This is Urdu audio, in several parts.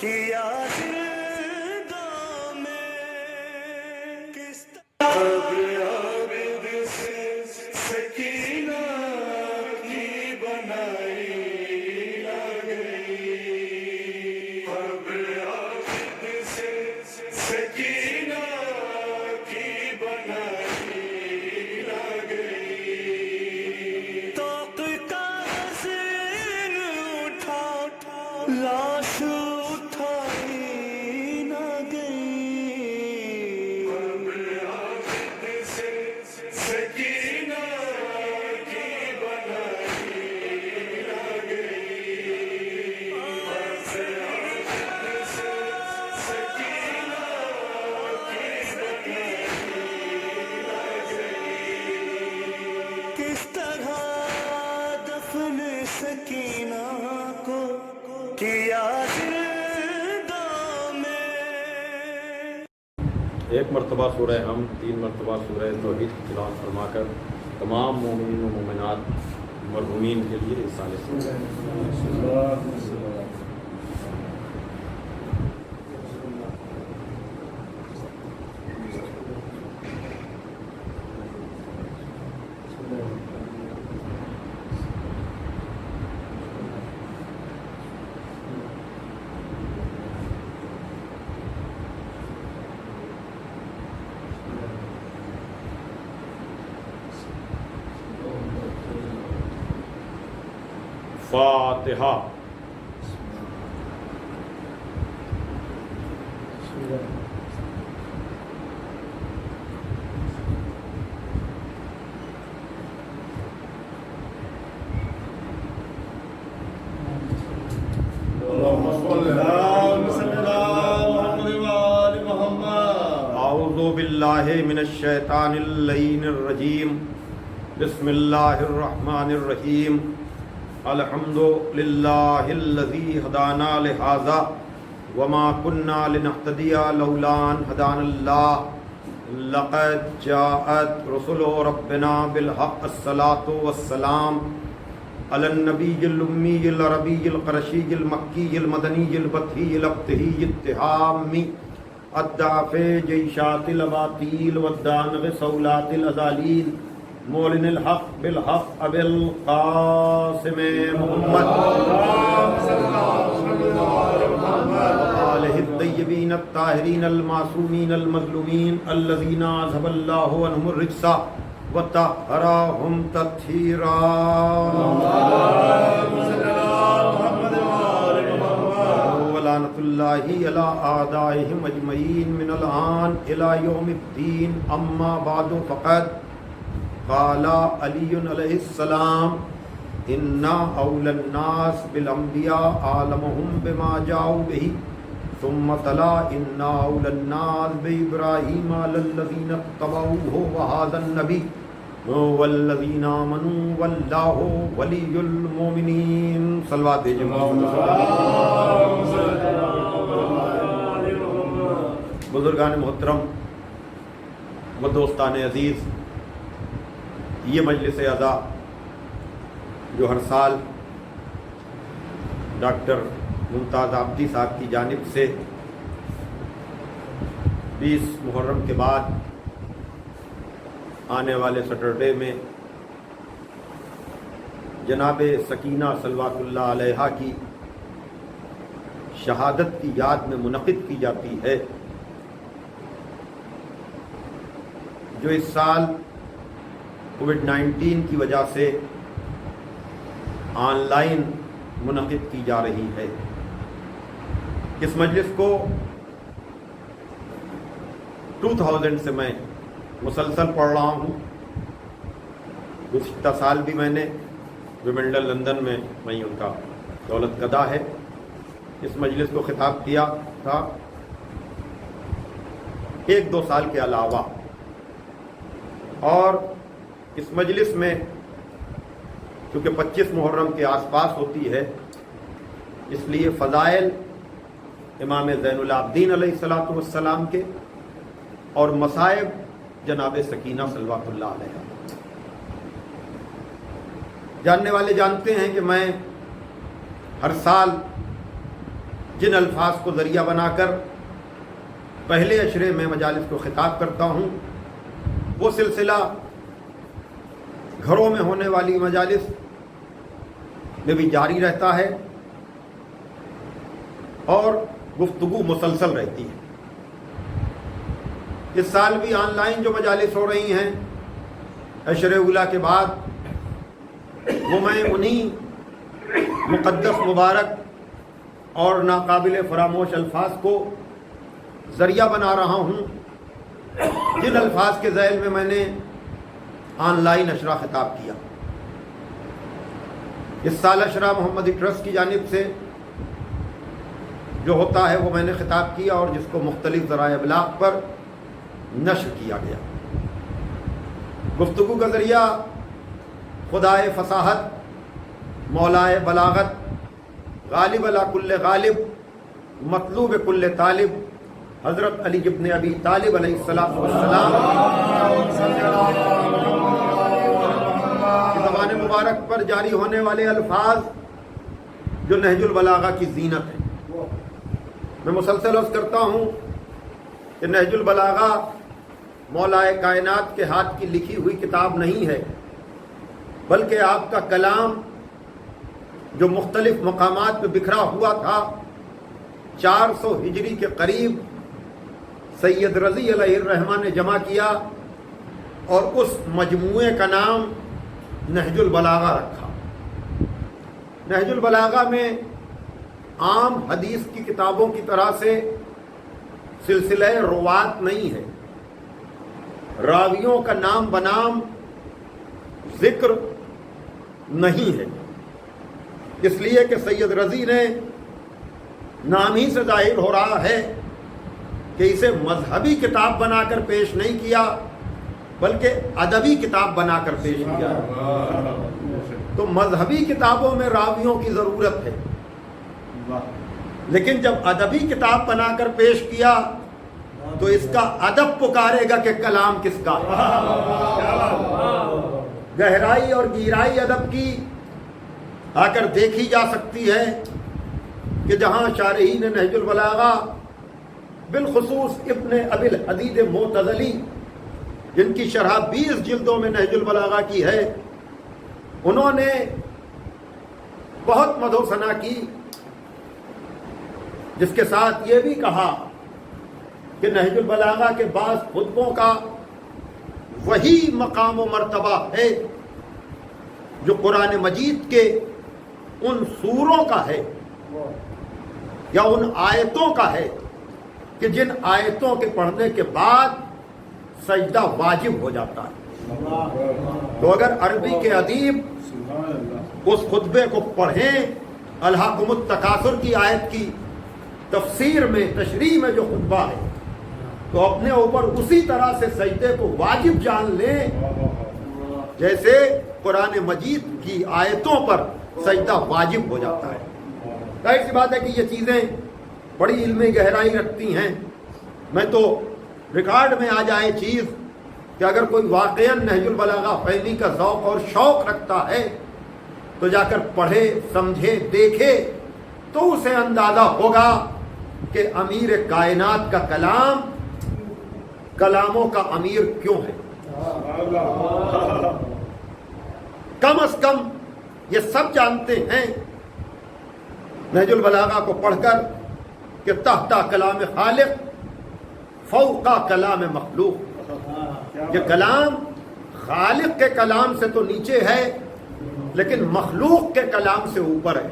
کیا زندہ میں کس طرح عابد سے سکینہ کی بنائی نہ گئی، قبر عابد سے سکینہ کی بنائی نہ گئی، توق کا حسین اٹھا لاش اٹھائی نہ گئی، قبر عابد سے سکینہ کی بنائی نہ گئی، قبر عابد سے سکینہ کی بنائی نہ گئی، کس طرح دفن سکینہ کو کیا زندہ میں۔ ایک مرتبہ سورہ ہم، 3 مرتبہ سورہ توحید کی تلاوت فرما کر تمام مومنین و مومنات مرحومین کے لیے رسالے سے فاتحہ۔ اعوذ باللہ من الشیطان اللعین الرجیم، بسم اللہ الرحمن الرحیم، الحمد للہ الذی ہدانا لہذا وما کنا لنہتدی لولا ان ہدانا اللہ، لقد جاءت رسل ربنا بالحق الصلاۃ والسلام علی النبی الامی العربی القرشی المکی المدنی البطحی الابتہی التہامی الدافع جیشات الاباطیل والدانغ صولات الازالیل، مولن الحق بالحق ابی القاسم محمد آلہ الطیبین الطاہرین المعصومین المظلومین الذین اذھب اللہ عنہم الرجس وطہرہم تطہیرا، ولعنۃ اللہ علی اعدائہم اجمعین من الآن الی یوم الدین، اما بعد فقد قال علی علیہ السلام انا اولی الناس بالانبیاء عالمهم بما جاؤوا به، ثم تلا انا اولی الناس بابراہیم للذین اتبعوه وهذا النبی والذین آمنوا واللہ ولی المؤمنین۔ صلوات بزرگان محترم و دوستان عزیز، یہ مجلس اعزا جو ہر سال ڈاکٹر ممتاز عابدی صاحب کی جانب سے 20 محرم کے بعد آنے والے سیٹرڈے میں جناب سکینہ صلوات اللہ علیہا کی شہادت کی یاد میں منعقد کی جاتی ہے، جو اس سال کووڈ-19 کی وجہ سے آن لائن منعقد کی جا رہی ہے۔ اس مجلس کو 2000 سے میں مسلسل پڑھ رہا ہوں، گزشتہ سال بھی میں نے ومبلڈن لندن میں وہیں ان کا دولت قدا ہے، اس مجلس کو خطاب کیا تھا۔ 1-2 سال کے علاوہ اور اس مجلس میں چونکہ 25 محرم کے آس پاس ہوتی ہے، اس لیے فضائل امام زین العابدین علیہ السلام کے اور مصائب جناب سکینہ صلوات اللہ علیہ۔ جاننے والے جانتے ہیں کہ میں ہر سال جن الفاظ کو ذریعہ بنا کر پہلے عشرے میں مجالس کو خطاب کرتا ہوں، وہ سلسلہ گھروں میں ہونے والی مجالس میں بھی جاری رہتا ہے اور گفتگو مسلسل رہتی ہے۔ اس سال بھی آن لائن جو مجالس ہو رہی ہیں عشر اولیٰ کے بعد، وہ میں انہی مقدس، مبارک اور ناقابل فراموش الفاظ کو ذریعہ بنا رہا ہوں جن الفاظ کے ذیل میں نے آن لائن اشرا خطاب کیا۔ اس سال اشرا محمدی ٹرسٹ کی جانب سے جو ہوتا ہے وہ میں نے خطاب کیا اور جس کو مختلف ذرائع ابلاغ پر نشر کیا گیا۔ گفتگو کا ذریعہ خدائے فصاحت، مولائے بلاغت، غالب علی کل غالب، مطلوب کل طالب، حضرت علی ابن ابی طالب علیہ السلام کی زبان مبارک پر جاری ہونے والے الفاظ جو نہج البلاغہ کی زینت ہے۔ میں مسلسل عرض کرتا ہوں کہ نہج البلاغہ مولائے کائنات کے ہاتھ کی لکھی ہوئی کتاب نہیں ہے، بلکہ آپ کا کلام جو مختلف مقامات پہ بکھرا ہوا تھا، 400 ہجری کے قریب سید رضی علیہ الرحمہ نے جمع کیا اور اس مجموعے کا نام نہج البلاغہ رکھا۔ نہج البلاغہ میں عام حدیث کی کتابوں کی طرح سے سلسلہ روات نہیں ہے، راویوں کا نام بنام ذکر نہیں ہے، اس لیے کہ سید رضی نے نام ہی سے ظاہر ہو رہا ہے کہ اسے مذہبی کتاب بنا کر پیش نہیں کیا بلکہ ادبی کتاب بنا کر پیش کیا۔ تو مذہبی کتابوں میں راویوں کی ضرورت ہے، لیکن جب ادبی کتاب بنا کر پیش کیا تو اس کا ادب پکارے گا کہ کلام کس کا ہے۔ گہرائی اور گہرائی ادب کی آ کر دیکھی جا سکتی ہے کہ جہاں شارحین نہج البلاغہ، بالخصوص ابن ابی الحدید معتزلی جن کی شرح 20 جلدوں میں نہج البلاغہ کی ہے، انہوں نے بہت مدح و ثنا کی، جس کے ساتھ یہ بھی کہا کہ نہج البلاغہ کے بعض خطبوں کا وہی مقام و مرتبہ ہے جو قرآن مجید کے ان سوروں کا ہے یا ان آیتوں کا ہے کہ جن آیتوں کے پڑھنے کے بعد سجدہ واجب ہو جاتا ہے۔ تو اگر عربی کے ادیب اس خطبے کو پڑھیں، الہاکم التکاثر کی آیت کی تفسیر میں، تشریح میں جو خطبہ ہے، تو اپنے اوپر اسی طرح سے سجدے کو واجب جان لیں جیسے قرآن مجید کی آیتوں پر سجدہ واجب ہو جاتا ہے۔ ظاہر سی بات ہے کہ یہ چیزیں بڑی علمی گہرائی رکھتی ہیں۔ میں تو ریکارڈ میں آ جائے چیز کہ اگر کوئی واقعاً نہج البلاغہ فہمی کا ذوق اور شوق رکھتا ہے تو جا کر پڑھے، سمجھے، دیکھے تو اسے اندازہ ہوگا کہ امیر کائنات کا کلام کلاموں کا امیر کیوں ہے۔ کم از کم یہ سب جانتے ہیں نہج البلاغہ کو پڑھ کر کہ تحت کلام خالق فوق کلام مخلوق، یہ کلام خالق کے کلام سے تو نیچے ہے لیکن مخلوق کے کلام سے اوپر ہے۔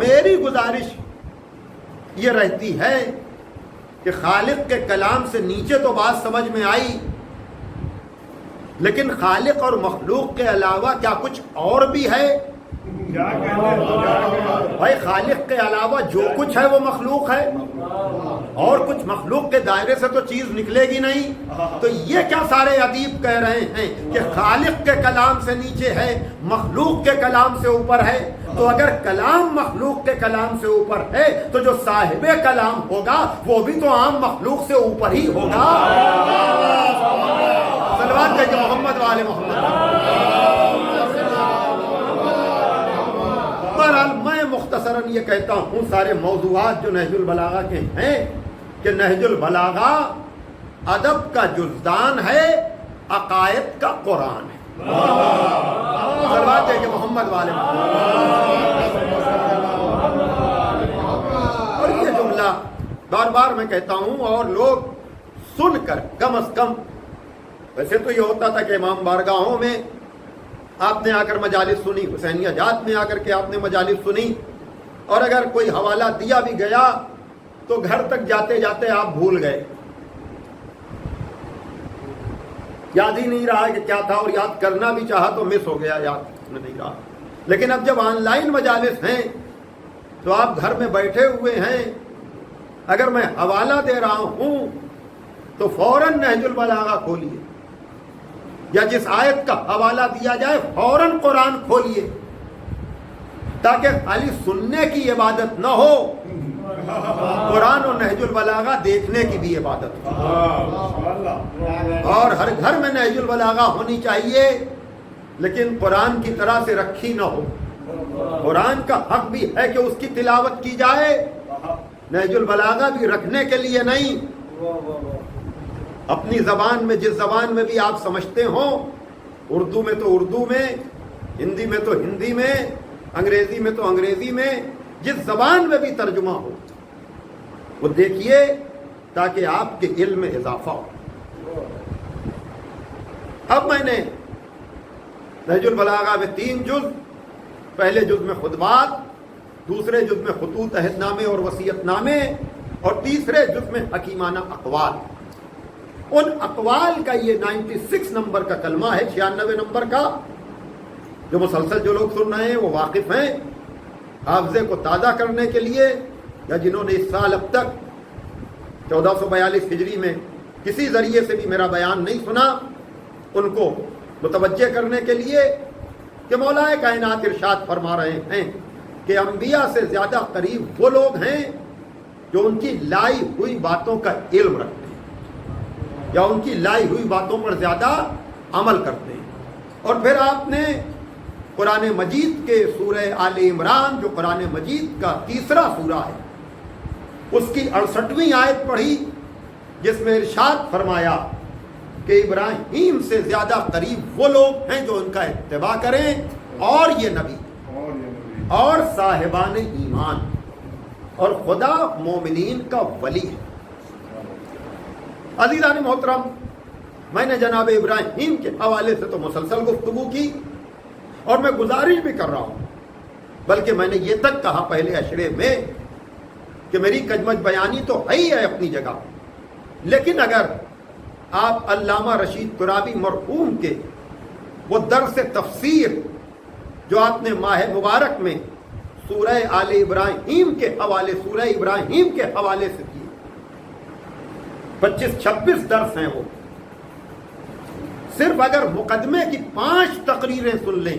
میری گزارش یہ رہتی ہے کہ خالق کے کلام سے نیچے تو بات سمجھ میں آئی، لیکن خالق اور مخلوق کے علاوہ کیا کچھ اور بھی ہے؟ بھائی خالق کے علاوہ جو کچھ ہے وہ مخلوق ہے، اور کچھ مخلوق کے دائرے سے تو چیز نکلے گی نہیں۔ تو یہ کیا سارے ادیب کہہ رہے ہیں کہ خالق کے کلام سے نیچے ہے، مخلوق کے کلام سے اوپر ہے؟ تو اگر کلام مخلوق کے کلام سے اوپر ہے تو جو صاحب کلام ہوگا وہ بھی تو عام مخلوق سے اوپر ہی ہوگا۔ صلوات کہتے محمد والے محمد۔ بہرحال میں مختصراً یہ کہتا ہوں سارے موضوعات جو نہج البلاغہ کے ہیں کہ نہج البلاغہ ادب کا جزدان ہے، عقائد کا قرآن ہے۔ صلوات ہے کہ محمد والے اور یہ جملہ بار بار میں کہتا ہوں اور لوگ سن کر کم از کم، ویسے تو یہ ہوتا تھا کہ امام بارگاہوں میں آپ نے آ کر مجالس سنی، حسینیہ جات میں آ کر کے آپ نے مجالس سنی، اور اگر کوئی حوالہ دیا بھی گیا تو گھر تک جاتے جاتے آپ بھول گئے، یاد ہی نہیں رہا کہ کیا تھا، اور یاد کرنا بھی چاہا تو مس ہو گیا، یاد نہیں رہا۔ لیکن اب جب آن لائن مجالس ہیں تو آپ گھر میں بیٹھے ہوئے ہیں، اگر میں حوالہ دے رہا ہوں تو فوراً نہج البلاغہ کھولیے، یا جس آیت کا حوالہ دیا جائے فوراً قرآن کھولیے، تاکہ خالی سننے کی عبادت نہ ہو، قرآن اور نہج البلاغہ دیکھنے کی بھی عبادت ہو۔ اور ہر گھر میں نہج البلاغہ ہونی چاہیے، لیکن قرآن کی طرح سے رکھی نہ ہو۔ قرآن کا حق بھی ہے کہ اس کی تلاوت کی جائے، نہج البلاغہ بھی رکھنے کے لیے نہیں، اپنی زبان میں، جس زبان میں بھی آپ سمجھتے ہوں، اردو میں تو اردو میں، ہندی میں تو ہندی میں، انگریزی میں تو انگریزی میں، جس زبان میں بھی ترجمہ ہو وہ دیکھیے، تاکہ آپ کے علم میں اضافہ ہو۔ اب میں نے نہج البلاغہ میں 3 جز، پہلے جز میں خطبات، دوسرے جز میں خطوط عہد نامے اور وصیت نامے، اور تیسرے جز میں حکیمانہ اقوال۔ ان اقوال کا یہ 96 نمبر کا کلمہ ہے، 96 نمبر کا، جو مسلسل جو لوگ سن رہے ہیں وہ واقف ہیں، حافظے کو تازہ کرنے کے لیے، یا جنہوں نے اس سال اب تک 1442 ہجری میں کسی ذریعے سے بھی میرا بیان نہیں سنا، ان کو متوجہ کرنے کے لیے کہ مولا کائنات ارشاد فرما رہے ہیں کہ انبیاء سے زیادہ قریب وہ لوگ ہیں جو ان کی لائی ہوئی باتوں کا علم رکھتے ہیں، یا ان کی لائی ہوئی باتوں پر زیادہ عمل کرتے ہیں۔ اور پھر آپ نے قرآن مجید کے سورہ آل عمران، جو قرآن مجید کا تیسرا سورہ ہے، اس کی 68ویں آیت پڑھی، جس میں ارشاد فرمایا کہ ابراہیم سے زیادہ قریب وہ لوگ ہیں جو ان کا اتباع کریں، اور یہ نبی اور صاحبان ایمان، اور خدا مومنین کا ولی ہے۔ عزیزان محترم، میں نے جناب ابراہیم کے حوالے سے تو مسلسل گفتگو کی، اور میں گزارش بھی کر رہا ہوں، بلکہ میں نے یہ تک کہا پہلے اشرے میں کہ میری کجمج بیانی تو ہے ہی ہے اپنی جگہ، لیکن اگر آپ علامہ رشید ترابی مرحوم کے وہ درس تفسیر جو آپ نے ماہ مبارک میں سورہ آل ابراہیم کے حوالے، سورہ ابراہیم کے حوالے سے کیے، 25-26 درس ہیں وہ، صرف اگر مقدمے کی 5 تقریریں سن لیں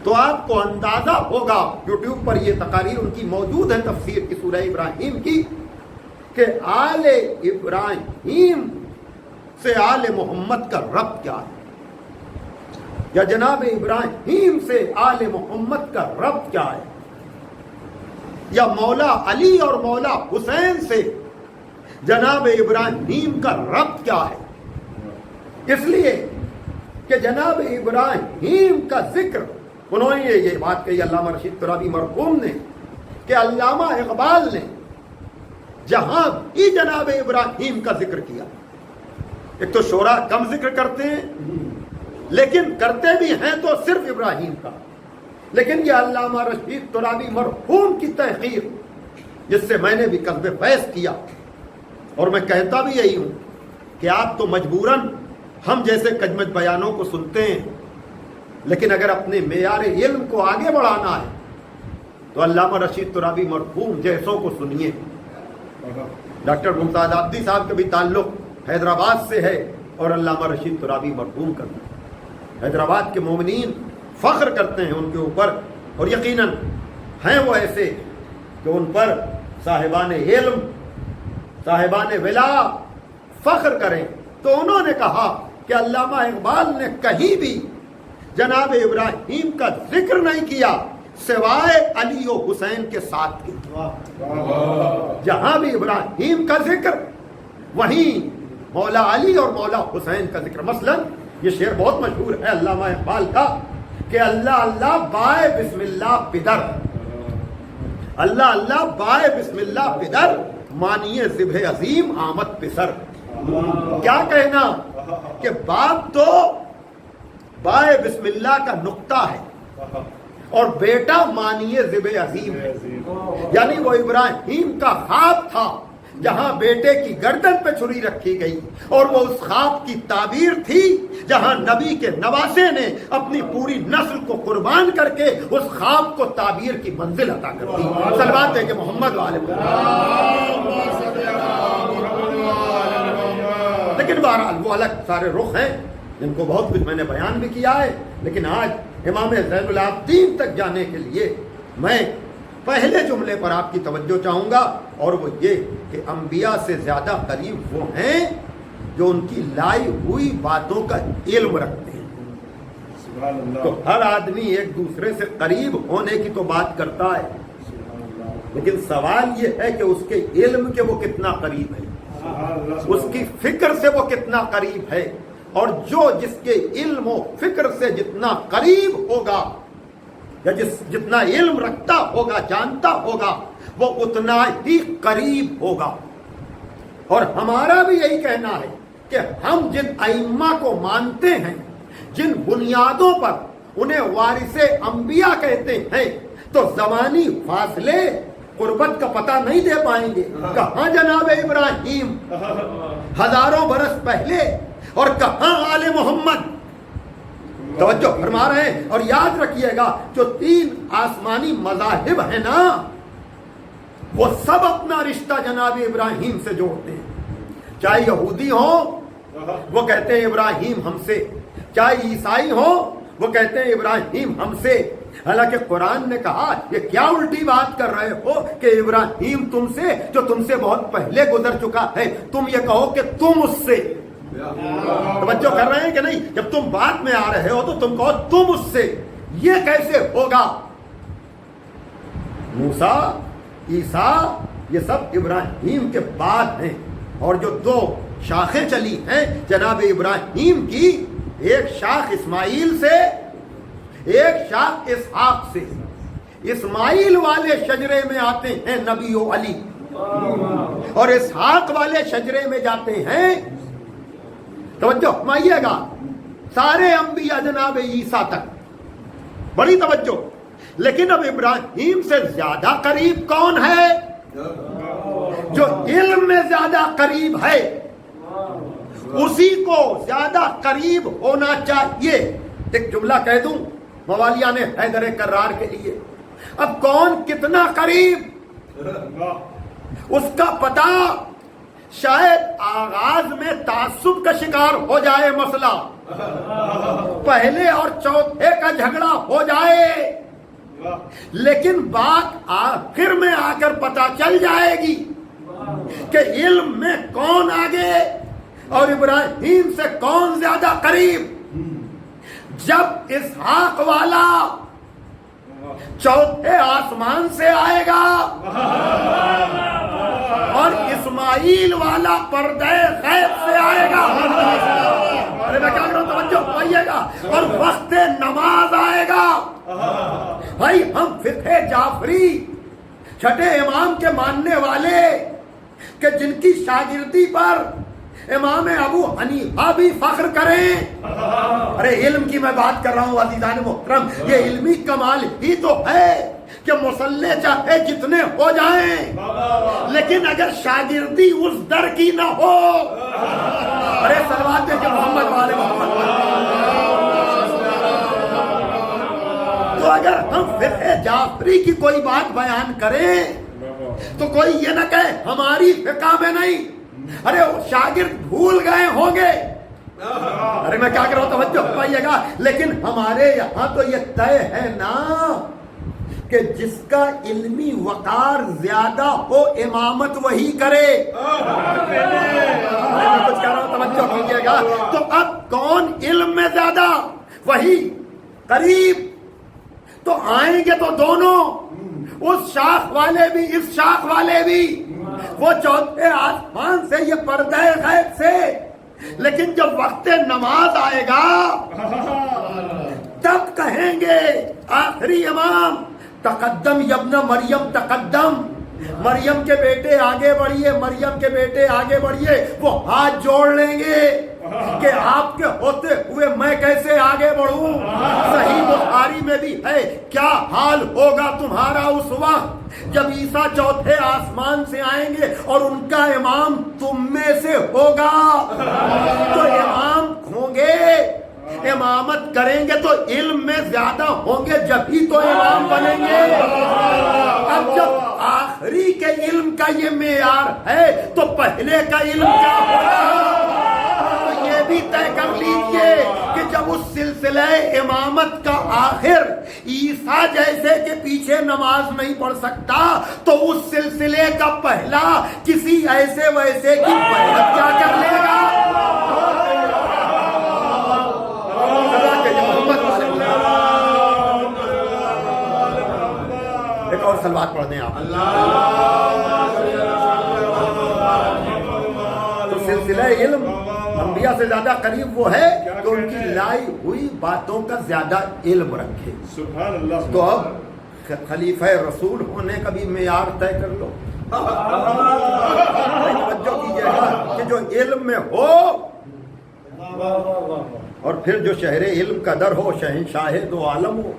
تو آپ کو اندازہ ہوگا، یوٹیوب پر یہ تقاریر ان کی موجود ہیں تفسیر کی سورہ ابراہیم کی، کہ آل ابراہیم سے آل محمد کا ربط کیا ہے، یا جناب ابراہیم سے آل محمد کا ربط کیا ہے، یا مولا علی اور مولا حسین سے جناب ابراہیم کا ربط کیا ہے۔ اس لیے کہ جناب ابراہیم کا ذکر، انہوں نے یہ بات کہی علامہ رشید ترابی مرحوم نے، کہ علامہ اقبال نے جہاں بھی جناب ابراہیم کا ذکر کیا، ایک تو شعراء کم ذکر کرتے ہیں، لیکن کرتے بھی ہیں تو صرف ابراہیم کا، لیکن یہ علامہ رشید ترابی مرحوم کی تحقیق، جس سے میں نے بھی قصب فیض کیا، اور میں کہتا بھی یہی ہوں کہ آپ تو مجبوراً ہم جیسے کجمج بیانوں کو سنتے ہیں، لیکن اگر اپنے معیار علم کو آگے بڑھانا ہے تو علامہ رشید ترابی مرحوم جیسوں کو سنیے۔ ڈاکٹر ممتاز عابدی صاحب کا بھی تعلق حیدرآباد سے ہے، اور علامہ رشید ترابی مرحوم کا بھی۔ حیدرآباد کے مومنین فخر کرتے ہیں ان کے اوپر، اور یقیناً ہیں وہ ایسے کہ ان پر صاحبان علم، صاحبان ولا فخر کریں۔ تو انہوں نے کہا کہ علامہ اقبال نے کہیں بھی جناب ابراہیم کا ذکر نہیں کیا، سوائے علی و حسین کے ساتھ کے۔ جہاں بھی ابراہیم کا ذکر وہیں مولا علی اور مولا حسین کا ذکر۔ مثلا یہ شعر بہت مشہور ہے علامہ اقبال کا کہ اللہ اللہ بائے بسم اللہ پدر، اللہ اللہ بائے بسم اللہ پدر، مانیے ذبح عظیم آمد پسر۔ کیا کہنا کہ باپ تو بائے بسم اللہ کا نقطہ ہے اور بیٹا مانیے ذبح عظیم ہے، یعنی وہ ابراہیم کا خواب تھا جہاں بیٹے کی گردن پہ چھری رکھی گئی، اور وہ اس خواب کی تعبیر تھی جہاں نبی کے نواسے نے اپنی پوری نسل کو قربان کر کے اس خواب کو تعبیر کی منزل عطا کر دی۔ صلوات ہے کہ محمد والے لیکن بہرحال وہ الگ سارے رخ ہیں جن کو بہت کچھ میں نے بیان بھی کیا ہے، لیکن آج امام زین العابدین تک جانے کے لیے میں پہلے جملے پر آپ کی توجہ چاہوں گا، اور وہ یہ کہ انبیاء سے زیادہ قریب وہ ہیں جو ان کی لائی ہوئی باتوں کا علم رکھتے ہیں۔ تو ہر آدمی ایک دوسرے سے قریب ہونے کی تو بات کرتا ہے، لیکن سوال یہ ہے کہ اس کے علم کے وہ کتنا قریب ہے، اس کی فکر سے وہ کتنا قریب ہے، اور جو جس کے علم و فکر سے جتنا قریب ہوگا یا جتنا علم رکھتا ہوگا، جانتا ہوگا، وہ اتنا ہی قریب ہوگا۔ اور ہمارا بھی یہی کہنا ہے کہ ہم جن ائمہ کو مانتے ہیں، جن بنیادوں پر انہیں وارث انبیاء کہتے ہیں، تو زمانی فاصلے قربت کا پتہ نہیں دے پائیں گے۔ کہاں جناب ابراہیم ہزاروں برس پہلے، اور کہاں آل محمد۔ توجہ فرما رہے ہیں، اور یاد رکھیے گا جو تین آسمانی مذاہب ہیں نا، وہ سب اپنا رشتہ جناب ابراہیم سے جوڑتے ہیں۔ چاہے یہودی ہوں وہ کہتے ہیں ابراہیم ہم سے، چاہے عیسائی ہوں وہ کہتے ہیں ابراہیم ہم سے۔ حالانکہ قرآن نے کہا یہ کیا الٹی بات کر رہے ہو کہ ابراہیم تم سے جو تم سے بہت پہلے گزر چکا ہے، تم یہ کہو کہ تم اس سے۔ توجہ کر رہے ہیں کہ نہیں؟ جب تم بات میں آ رہے ہو تو تم کہو تم اس سے، یہ کیسے ہوگا؟ موسیٰ، عیسیٰ یہ سب ابراہیم کے بعد ہیں، اور جو دو شاخیں چلی ہیں جناب ابراہیم کی، ایک شاخ اسماعیل سے، ایک شاخ اسحاق سے۔ اسماعیل والے شجرے میں آتے ہیں نبی و علی، اور اسحاق والے شجرے میں جاتے ہیں، توجہ فرمائیے گا، سارے انبیاء جناب عیسیٰ تک۔ بڑی توجہ۔ لیکن اب ابراہیم سے زیادہ قریب کون ہے؟ جو علم میں زیادہ قریب ہے، اسی کو زیادہ قریب ہونا چاہیے۔ ایک جملہ کہہ دوں موالیہ نے حیدر کرار کے لیے، اب کون کتنا قریب اس کا پتہ شاید آغاز میں تعصب کا شکار ہو جائے مسئلہ، پہلے اور چوتھے کا جھگڑا ہو جائے، لیکن بات آخر میں آ کر پتہ چل جائے گی کہ علم میں کون آگے اور ابراہیم سے کون زیادہ قریب۔ جب اسحاق والا چوتھے آسمان سے آئے گا اور اسماعیل والا پردے غیب سے آئے گا، ارے میں کیا کروں، توجہ پائیے گا، اور وقت نماز آئے گا۔ بھائی ہم فقہ جعفری چھٹے امام کے ماننے والے کہ جن کی شاگردی پر امام ابو حنیفہ بھی فخر کریں، ارے علم کی میں بات کر رہا ہوں عزیزان محترم، یہ علمی کمال ہی تو ہے کہ مسلح چاہے جتنے ہو جائیں، لیکن اگر شاگردی اس در کی نہ ہو، ارے صلوات ہے کہ محمد والے محمد، تو اگر ہم فقہ جعفری کی کوئی بات بیان کریں تو کوئی یہ نہ کہے ہماری فقہ میں نہیں، ارے شاگرد بھول گئے ہوں گے، ارے میں کیا کر رہا ہوں، توجہ پائیے گا، لیکن ہمارے یہاں تو یہ طے ہے نا کہ جس کا علمی وقار زیادہ ہو امامت وہی کرے۔ میں کچھ کہہ رہا ہوں، توجہ کیجیے گا۔ تو اب کون علم میں زیادہ؟ وہی قریب۔ تو آئیں گے تو دونوں، اس شاخ والے بھی اس شاخ والے بھی، وہ چوتھے آسمان سے یہ پردہ غیب سے، لیکن جب وقت نماز آئے گا تب کہیں گے آخری امام تقدم ابن مریم تقدم، مریم کے بیٹے آگے بڑھیے، مریم کے بیٹے آگے بڑھیے، وہ ہاتھ جوڑ لیں گے کہ آپ کے ہوتے ہوئے میں کیسے آگے بڑھوں۔ صحیح بخاری میں بھی ہے، کیا حال ہوگا تمہارا اس وقت جب عیسیٰ چوتھے آسمان سے آئیں گے اور ان کا امام تم میں سے ہوگا۔ تو امام ہوں گے، امامت کریں گے تو علم میں زیادہ ہوں گے، جب ہی تو امام بنیں گے۔ اب جب آخری کے علم کا یہ معیار ہے تو پہلے کا علم کیا ہوگا؟ تو یہ بھی طے کر لیجئے کہ جب اس سلسلہ امامت کا آخر عیسیٰ جیسے کے پیچھے نماز نہیں پڑھ سکتا تو اس سلسلے کا پہلا کسی ایسے ویسے کی بیعت کیا کر لے گا؟ ایک اور صلوات پڑھ دیں آپ۔ تو سلسلہ علم انبیاء سے زیادہ قریب وہ ہے کہ ان کی لائی ہوئی باتوں کا زیادہ علم رکھے۔ سبحان اللہ۔ تو اب خلیفہ رسول ہونے کا بھی معیار طے کر لو۔ توجہ کیجیے گا کہ جو علم میں ہو اور پھر جو شہر علم کا در ہو شہنشاہ دو عالم ہو،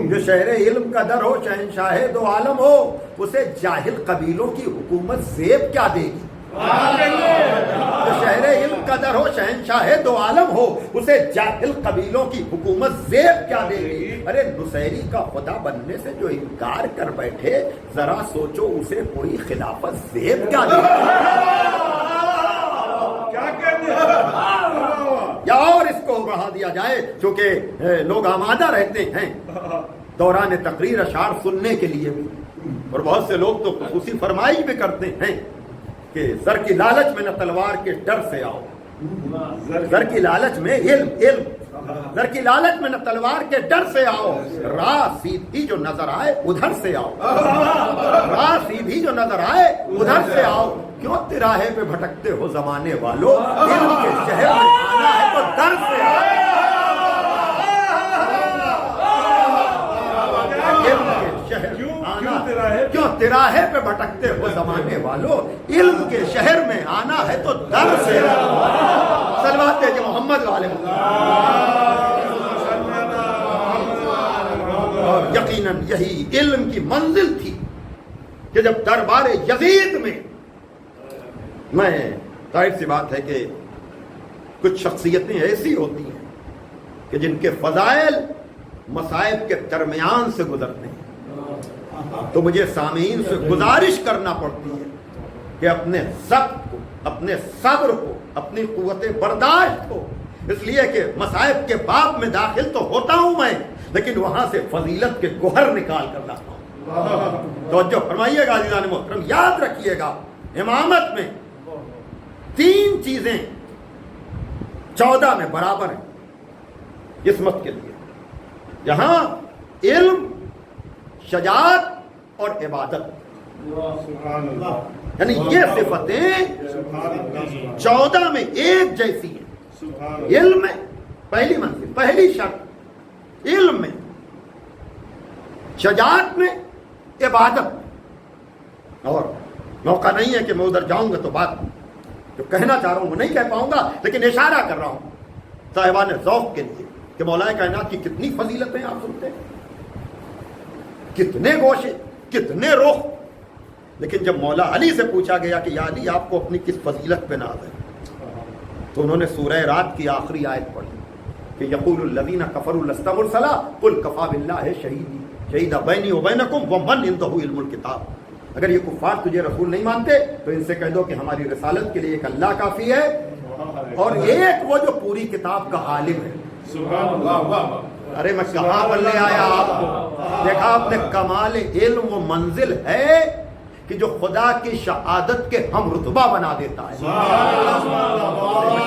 جو شہر علم کا در ہو شہنشاہ دو عالم ہو، اسے جاہل قبیلوں کی حکومت زیب کیا دے گی؟ جو شہر علم کا در ہو شہنشاہ دو عالم ہو، اسے جاہل قبیلوں کی حکومت زیب کیا دے گی؟ ارے نصیری کا خدا بننے سے جو انکار کر بیٹھے، ذرا سوچو اسے کوئی خلافت زیب کیا دے گی؟ یا اور اس کو بڑھا دیا جائے، چونکہ لوگ آمادہ رہتے ہیں دوران تقریر اشعار سننے کے لیے بھی، اور بہت سے لوگ تو خصوصی فرمائش بھی کرتے ہیں کہ زر کی لالچ میں نہ تلوار کے ڈر سے آؤ، زر کی لالچ میں علم، زر کی لالچ میں نہ تلوار کے ڈر سے آؤ، راہ سیدھی جو نظر آئے ادھر سے آؤ، راہ سیدھی جو نظر آئے ادھر سے آؤ، کیوں تراہے پہ بھٹکتے ہو زمانے والو، علم کے شہر میں آنا ہے تو در سے آؤ۔ علم کے شہر کیوں تراہے پہ بھٹکتے ہو زمانے والو، علم کے شہر میں آنا ہے تو در سے آؤ۔ صلوات ہے کہ محمد والے اور یقیناً یہی علم کی منزل تھی کہ جب دربار یزید میں ظاہر سی بات ہے کہ کچھ شخصیتیں ایسی ہوتی ہیں کہ جن کے فضائل مصائب کے درمیان سے گزرتے ہیں، تو مجھے سامعین سے گزارش کرنا پڑتی ہے کہ اپنے ضبط کو، اپنے صبر کو، اپنی قوت برداشت کو، اس لیے کہ مصائب کے باب میں داخل تو ہوتا ہوں میں، لیکن وہاں سے فضیلت کے گوہر نکال کر لاتا ہوں۔ توجہ فرمائیے گا عزیزان محترم، یاد رکھیے گا امامت میں 3 چیزیں 14 میں برابر ہیں عصمت کے لیے، یہاں علم، شجاعت اور عبادت، یعنی یہ صفتیں 14 میں ایک جیسی ہیں۔ علم میں پہلی منزل، پہلی شرط علم میں، شجاعت میں، عبادت میں۔ اور موقع نہیں ہے کہ میں ادھر جاؤں گا تو بات جو کہنا چاہ رہا ہوں وہ نہیں کہہ پاؤں گا، لیکن اشارہ کر رہا ہوں صاحبان ذوق کے لیے کہ مولا کائنات کی کتنی فضیلتیں آپ سنتے ہیں، کتنے گوشے، کتنے رخ، لیکن جب مولا علی سے پوچھا گیا کہ یا علی آپ کو اپنی کس فضیلت پہ ناز ہے، تو انہوں نے سورہ رات کی آخری آیت پڑھی کہ یقول الذین کفروا لست مرسلا قل کفی باللہ شہیدا بینی و بینکم ومن عندہ علم الکتاب۔ اگر یہ کفار تجھے رسول نہیں مانتے تو ان سے کہہ دو کہ ہماری رسالت کے لیے ایک اللہ کافی ہے اور ایک وہ جو پوری کتاب کا عالم ہے۔ سبحان اللہ۔ ارے میں کہاں پر لے آیا آپ کو؟ دیکھا آپ نے کمال علم و منزل ہے کہ جو خدا کی شہادت کے ہم رتبہ بنا دیتا ہے۔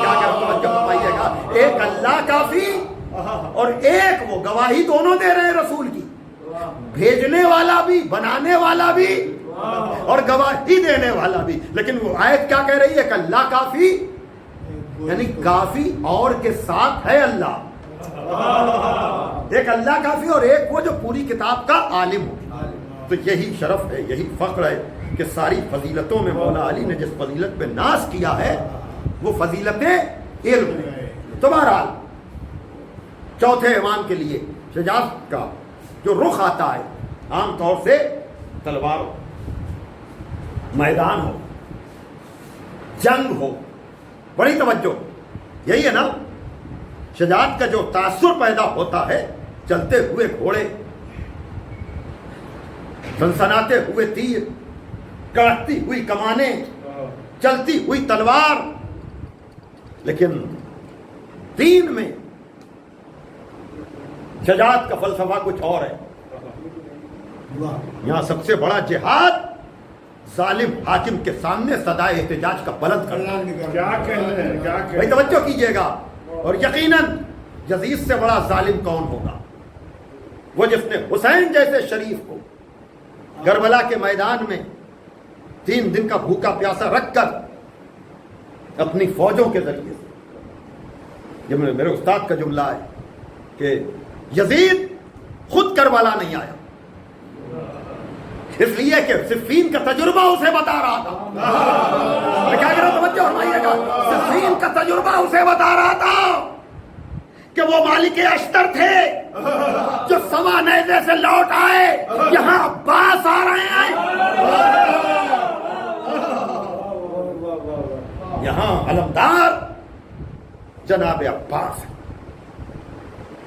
کیا فرمائیے گا، ایک اللہ کافی اور ایک وہ گواہی دونوں دے رہے ہیں رسول کی۔ بھیجنے والا بھی، بنانے والا بھی اور گواہی دینے والا بھی. لیکن وہ آیت کیا کہہ رہی ہے کہ اللہ کافی، یعنی کافی اور کے ساتھ ہے اللہ. ایک اللہ کافی اور ایک وہ جو پوری کتاب کا عالم ہو. تو یہی شرف ہے، یہی فخر ہے کہ ساری فضیلتوں میں مولا علی نے جس فضیلت پہ ناز کیا ہے وہ فضیلت علم ہے. تو بہرحال چوتھے امام کے لیے شجاعت کا جو رخ آتا ہے عام طور سے تلوار ہو، میدان ہو، جنگ ہو. بڑی توجہ، یہی ہے نا شجاعت کا جو تاثر پیدا ہوتا ہے. چلتے ہوئے گھوڑے، سنسناتے ہوئے تیر، کڑکتی ہوئی کمانیں، چلتی ہوئی تلوار. لیکن دین میں شجاعت کا فلسفہ کچھ اور ہے. یہاں سب سے بڑا جہاد ظالم حاکم کے سامنے صدائے احتجاج کا بلند کرنا. کیا کہنے ہیں، کیا کہنے بھائی توجہ کیجئے گا. اور یقیناً یزید سے بڑا ظالم کون ہوگا؟ وہ جس نے حسین جیسے شریف کو کربلا کے میدان میں 3 دن کا بھوکا پیاسا رکھ کر اپنی فوجوں کے ذریعے سے، یہ میرے استاد کا جملہ ہے کہ یزید خود کربلا نہیں آیا، اس لیے کہ صفین کا تجربہ اسے بتا رہا تھا. میں کیا کہہ رہا ہوں توجہ فرمائیے گا. صفین کا تجربہ اسے بتا رہا تھا کہ وہ مالک اشتر تھے جو سوا نیزے سے لوٹ آئے، یہاں عباس آ رہے ہیں، یہاں علمدار جناب عباس ہے.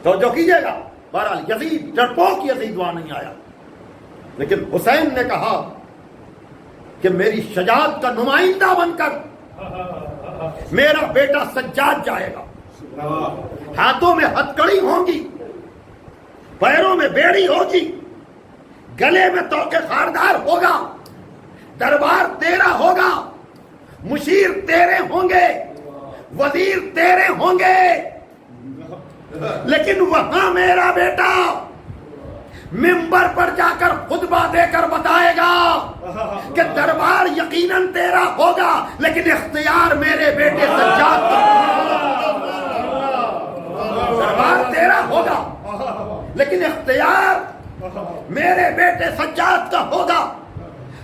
توجہ کیجئے گا. بہرحال یزید ڈرپوک یزید وہاں نہیں آیا، لیکن حسین نے کہا کہ میری شجاعت کا نمائندہ بن کر میرا بیٹا سجاد جائے گا. ہاتھوں میں ہتکڑی ہوں گی، پیروں میں بیڑی ہوگی، گلے میں توقے خاردار ہوگا، دربار تیرا ہوگا، مشیر تیرے ہوں گے، وزیر تیرے ہوں گے. لیکن وہاں میرا بیٹا منبر پر جا کر خطبہ دے کر بتائے گا کہ دربار یقیناً تیرا ہوگا لیکن اختیار میرے بیٹے سجاد کا. دربار تیرا ہوگا لیکن اختیار میرے بیٹے سجاد کا ہوگا.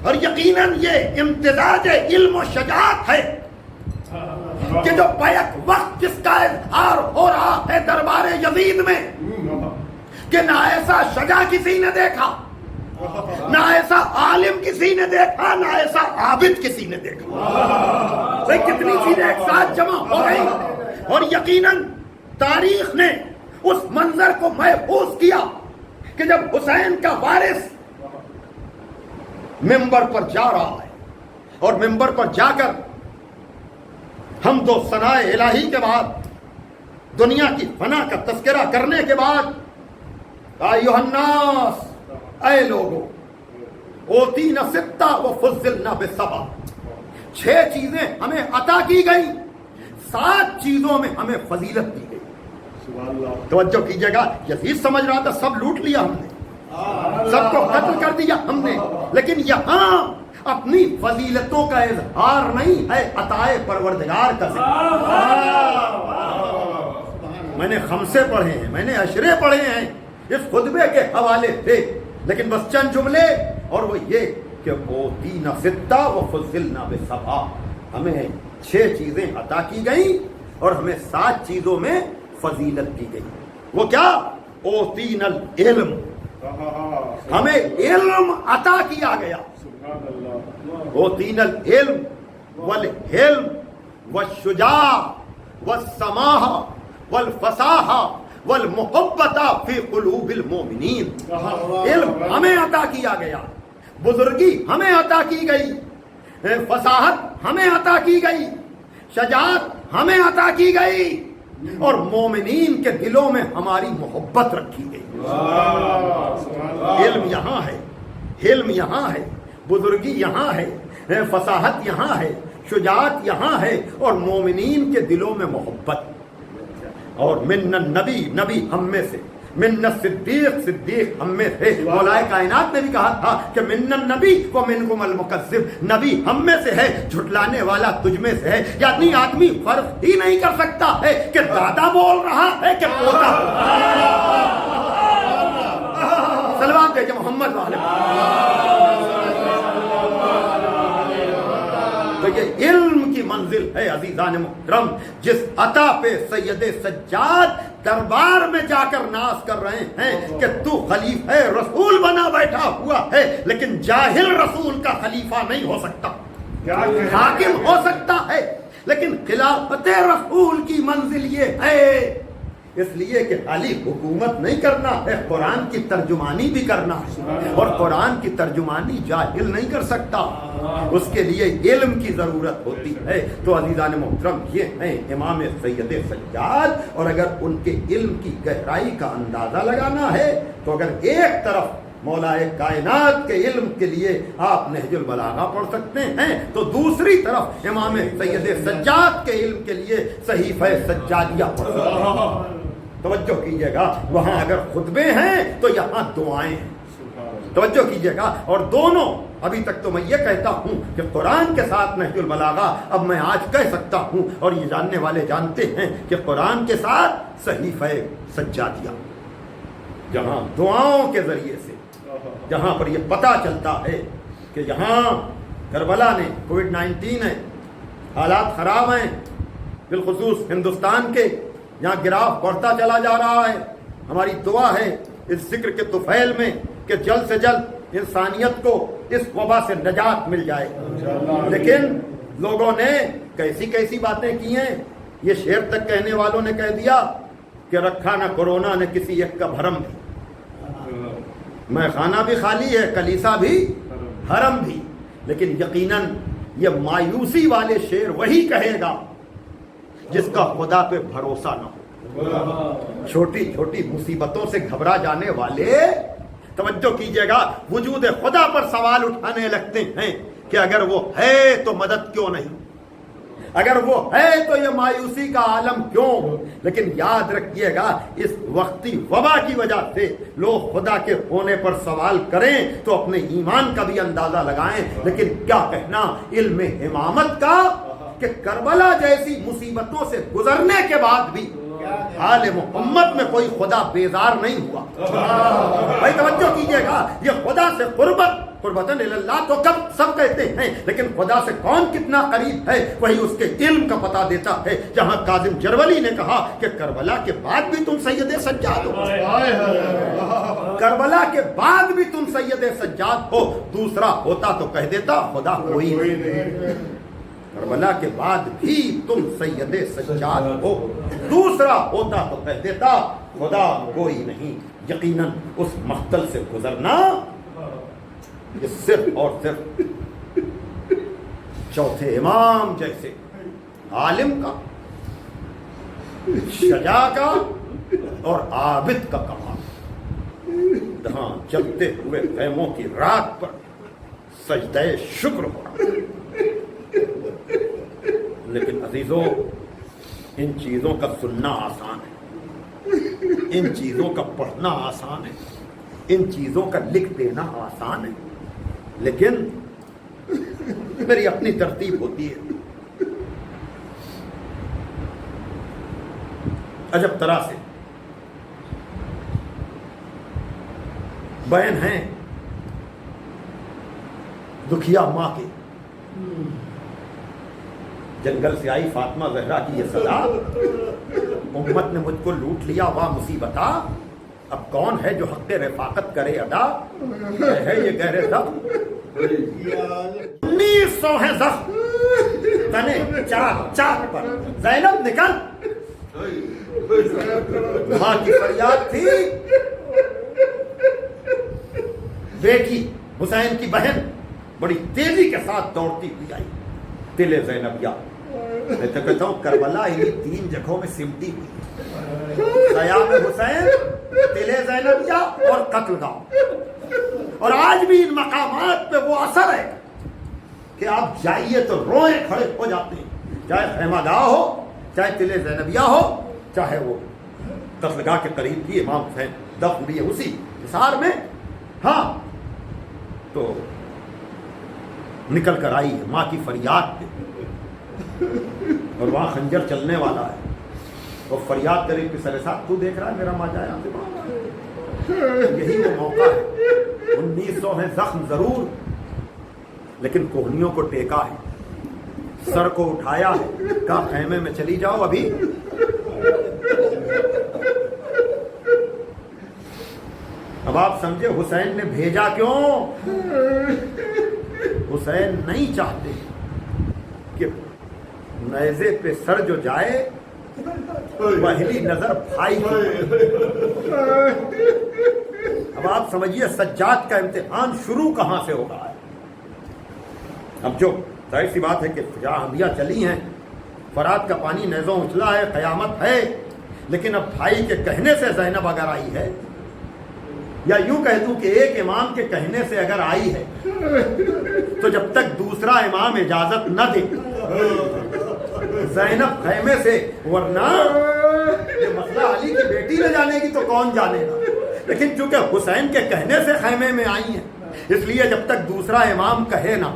اور یقیناً یہ امتزاج علم و شجاعت ہے کہ جو بیک وقت جس کا اظہار ہو رہا ہے دربار یزید میں کہ نہ ایسا شجاع کسی نے دیکھا، نہ ایسا عالم کسی نے دیکھا، نہ ایسا عابد کسی نے دیکھا. بھئی کتنی چیزیں ایک ساتھ جمع ہو گئی. اور یقیناً تاریخ نے اس منظر کو محفوظ کیا کہ جب حسین کا وارث منبر پر جا رہا ہے اور منبر پر جا کر حمد و ثناء الہی کے بعد دنیا کی فنا کا تذکرہ کرنے کے بعد ایھا الناس، اے لوگو، اوتینا ستہ وفضلنا بسبع، 6 چیزیں ہمیں عطا کی گئی، 7 چیزوں میں ہمیں فضیلت دی گئی. توجہ کیجئے گا. یزید سمجھ رہا تھا سب لوٹ لیا ہم نے، سب کو قتل کر دیا ہم نے، لیکن یہاں اپنی فضیلتوں کا اظہار نہیں ہے، عطائے پروردگار کا ذکر. میں نے خمسے پڑھے ہیں، میں نے عشرے پڑھے ہیں اس خطبے کے حوالے سے، لیکن بس چند جملے، اور وہ یہ کہ اوتینا ستہ وفضلنا بسبع، ہمیں 6 چیزیں عطا کی گئیں اور ہمیں 7 چیزوں میں فضیلت دی گئی. وہ کیا؟ اوتینا العلم، ہمیں علم عطا کیا گیا. اوتینا العلم والحلم والشجاع والسماح والفصاح والمحبت فی قلوب المؤمنین. علم ہمیں عطا کیا گیا، بزرگی ہمیں عطا کی گئی، فصاحت ہمیں عطا کی گئی، شجاعت ہمیں عطا کی گئی، اور مومنین کے دلوں میں ہماری محبت رکھی گئی. علم یہاں ہے، حلم یہاں ہے، بزرگی یہاں ہے، فصاحت یہاں ہے، شجاعت یہاں ہے، اور مومنین کے دلوں میں محبت. اور من النبی، نبی ہم میں سے، من صدیق صدیق ہم میں سے. مولا کائنات نے بھی کہا تھا کہ من النبی و منکم المکذب، نبی ہم میں سے ہے، جھٹلانے والا تجھ میں سے ہے. یعنی آدمی فرق ہی نہیں کر سکتا ہے کہ دادا بول رہا ہے کہ پوتا. سلوات دے محمد والے. تو یہ علم کی منزل ہے عزیزان محترم، جس عطا پہ سید سجاد دربار میں جا کر ناز کر رہے ہیں کہ تو خلیفہ رسول بنا بیٹھا ہوا ہے، لیکن جاہل رسول کا خلیفہ نہیں ہو سکتا. حاکم ہو سکتا ہے لیکن خلافت رسول کی منزل یہ ہے، اس لیے کہ خالی حکومت نہیں کرنا ہے، قرآن کی ترجمانی بھی کرنا ہے، اور قرآن کی ترجمانی جاہل نہیں کر سکتا، اس کے لیے علم کی ضرورت ہوتی ہے. تو عزیزان محترم یہ ہیں امام سید سجاد، اور اگر ان کے علم کی گہرائی کا اندازہ لگانا ہے تو اگر ایک طرف مولا کائنات کے علم کے لیے آپ نہج البلاغہ پڑھ سکتے ہیں تو دوسری طرف امام سید سجاد کے علم کے لیے صحیفہ سجادیہ پڑھ سکتے ہیں. توجہ کیجئے گا، وہاں اگر خطبے ہیں تو یہاں دعائیں ہیں. توجہ کیجئے گا. اور دونوں، ابھی تک تو میں یہ کہتا ہوں کہ قرآن کے ساتھ نہج البلاغہ، اب میں آج کہہ سکتا ہوں اور یہ جاننے والے جانتے ہیں کہ قرآن کے ساتھ صحیفہ سجادیہ، جہاں دعاؤں کے ذریعے سے، جہاں پر یہ پتہ چلتا ہے کہ یہاں کربلا نے، کووڈ-19 ہے، حالات خراب ہیں، بالخصوص ہندوستان کے، یہاں گراف بڑھتا چلا جا رہا ہے. ہماری دعا ہے اس ذکر کے طفیل میں کہ جلد سے جلد انسانیت کو اس وبا سے نجات مل جائے. لیکن لوگوں نے کیسی کیسی باتیں کی ہیں. یہ شعر تک کہنے والوں نے کہہ دیا کہ رکھا نہ کورونا نے کسی ایک کا بھرم بھی. میں خانہ بھی خالی ہے، کلیسا بھی، حرم بھی. لیکن یقیناً یہ مایوسی والے شعر وہی کہے گا جس کا خدا پہ بھروسہ نہ ہو. چھوٹی چھوٹی مصیبتوں سے گھبرا جانے والے، توجہ کیجئے گا، وجود خدا پر سوال اٹھانے لگتے ہیں کہ اگر وہ ہے تو مدد کیوں نہیں، اگر وہ ہے تو یہ مایوسی کا عالم کیوں. لیکن یاد رکھیے گا، اس وقتی وبا کی وجہ سے لوگ خدا کے ہونے پر سوال کریں تو اپنے ایمان کا بھی اندازہ لگائیں. لیکن کیا کہنا علم امامت کا کہ کربلا جیسی مصیبتوں سے گزرنے کے بعد بھی آل محمد میں کوئی خدا بیزار نہیں ہوا. بھائی توجہ کیجئے گا، یہ خدا سے قربتاً اللہ تو کب سب کہتے ہیں، لیکن خدا سے کون کتنا قریب ہے وہی اس کے علم کا پتہ دیتا ہے. جہاں کاظم جرولی نے کہا کہ کربلا کے بعد بھی تم سید سجاد ہو، کربلا کے بعد بھی تم سید سجاد ہو. دوسرا ہوتا تو کہہ دیتا خدا کوئی نہیں. کربلا کے بعد بھی تم سید سجاد ہو. دوسرا ہوتا تو کہہ دیتا خدا کوئی نہیں. یقیناً اس مقتل سے گزرنا یہ صرف اور صرف چوتھے امام جیسے عالم کا، شجاع کا اور عابد کا کمال. جہاں جلتے ہوئے خیموں کی رات پر سجدہ شکر ہو. لیکن عزیزوں، ان چیزوں کا سننا آسان ہے، ان چیزوں کا پڑھنا آسان ہے، ان چیزوں کا لکھ دینا آسان ہے، لیکن میری اپنی ترتیب ہوتی ہے. عجب طرح سے بہن ہیں دکھیا ماں کے، جنگل سے آئی فاطمہ زہرا کی یہ صدا، امت نے مجھ کو لوٹ لیا واہ مصیبتا، اب کون ہے جو حق رفاقت کرے ادا، ہے یہ گہرے زخم 1900 ہے زخم تنے چاک پر. زینب نکل، ماں کی فریاد تھی، بیٹی حسین کی بہن بڑی تیزی کے ساتھ دوڑتی ہوئی آئی. تل زینبیہ، میں تو کہتا ہوں کربلا انہی 3 جگہوں میں سمٹی ہوئی، قیام حسین، تل زینبیہ اور قتل گاہ. اور آج بھی ان مقامات پہ وہ اثر ہے کہ آپ جائیے تو روئے کھڑے ہو جاتے ہیں، چاہے خیمہ گاہ ہو، چاہے تل زینبیہ ہو، چاہے وہ قتلگاہ کے قریب بھی امام حسین دفن بھی ہے اسی حصار میں. ہاں تو نکل کر آئی ہے ماں کی فریاد پہ, اور وہاں خنجر چلنے والا ہے, اور فریاد کرے کہ سر صاحب تو دیکھ رہا ہے میرا ماں جایا. یہی وہ موقع ہے. 1900 ہے, زخم ضرور لیکن کوہنیوں کو ٹیکا ہے, سر کو اٹھایا ہے, کہا خیمے میں چلی جاؤ ابھی. اب آپ سمجھے حسین نے بھیجا کیوں؟ حسین نہیں چاہتے کہ نیزے پہ سر جو جائے پہلی نظر بھائی کی. اب آپ سمجھیے سجاد کا امتحان شروع کہاں سے ہوگا. اب جو ظاہر سی بات ہے کہ جہاں انبیاء چلی ہیں, فرات کا پانی نیزوں اچھلا ہے, قیامت ہے, لیکن اب بھائی کے کہنے سے زینب اگر آئی ہے, یا یوں کہہ دوں کہ ایک امام کے کہنے سے اگر آئی ہے, تو جب تک دوسرا امام اجازت نہ دے زینب خیمے سے, ورنہ یہ مسئلہ علی کی بیٹی نہ جانے گی تو کون جانے گا. لیکن چونکہ حسین کے کہنے سے خیمے میں آئی ہیں, اس لیے جب تک دوسرا امام کہے نا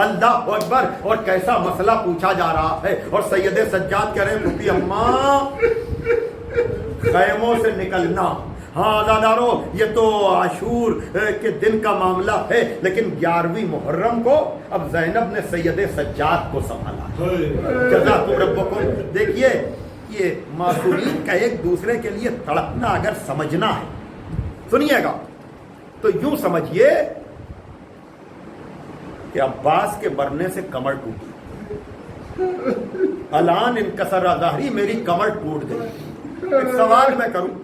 اللہ اکبر, اور کیسا مسئلہ پوچھا جا رہا ہے, اور سید سجاد کہہ رہے ہیں پھوپھی اماں خیموں سے نکلنا. ہاں عزادارو, یہ تو عاشور کے دن کا معاملہ ہے, لیکن 11ویں محرم کو اب زینب نے سید سجاد کو سنبھالا. جزاکم ربکم. دیکھیے یہ معصومین کا ایک دوسرے کے لیے تڑپنا اگر سمجھنا ہے, سنیے گا, تو یوں سمجھیے کہ عباس کے مرنے سے کمر ٹوٹی, الان انکسر ظہری, میری کمر ٹوٹ گئی. ایک سوال میں کروں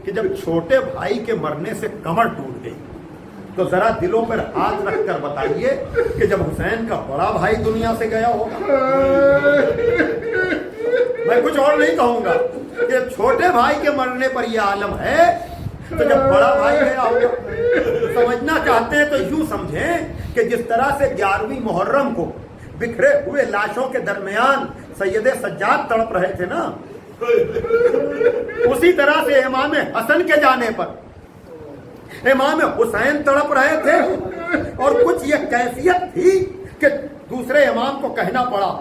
کہ جب چھوٹے بھائی کے مرنے سے کمر ٹوٹ گئی تو ذرا دلوں پر ہاتھ رکھ کر بتائیے کہ جب حسین کا بڑا بھائی دنیا سے گیا ہوگا. میں کچھ اور نہیں کہوں گا کہ چھوٹے بھائی کے مرنے پر یہ عالم ہے, تو جب بڑا بھائی گیا ہوگا. سمجھنا چاہتے ہیں تو یوں سمجھیں کہ جس طرح سے 11ویں محرم کو بکھرے ہوئے لاشوں کے درمیان سید سجاد تڑپ رہے تھے نا, اسی طرح سے امام حسن کے جانے پر امام حسین تڑپ رہے تھے. اور کچھ یہ کیفیت تھی کہ دوسرے امام کو کہنا پڑا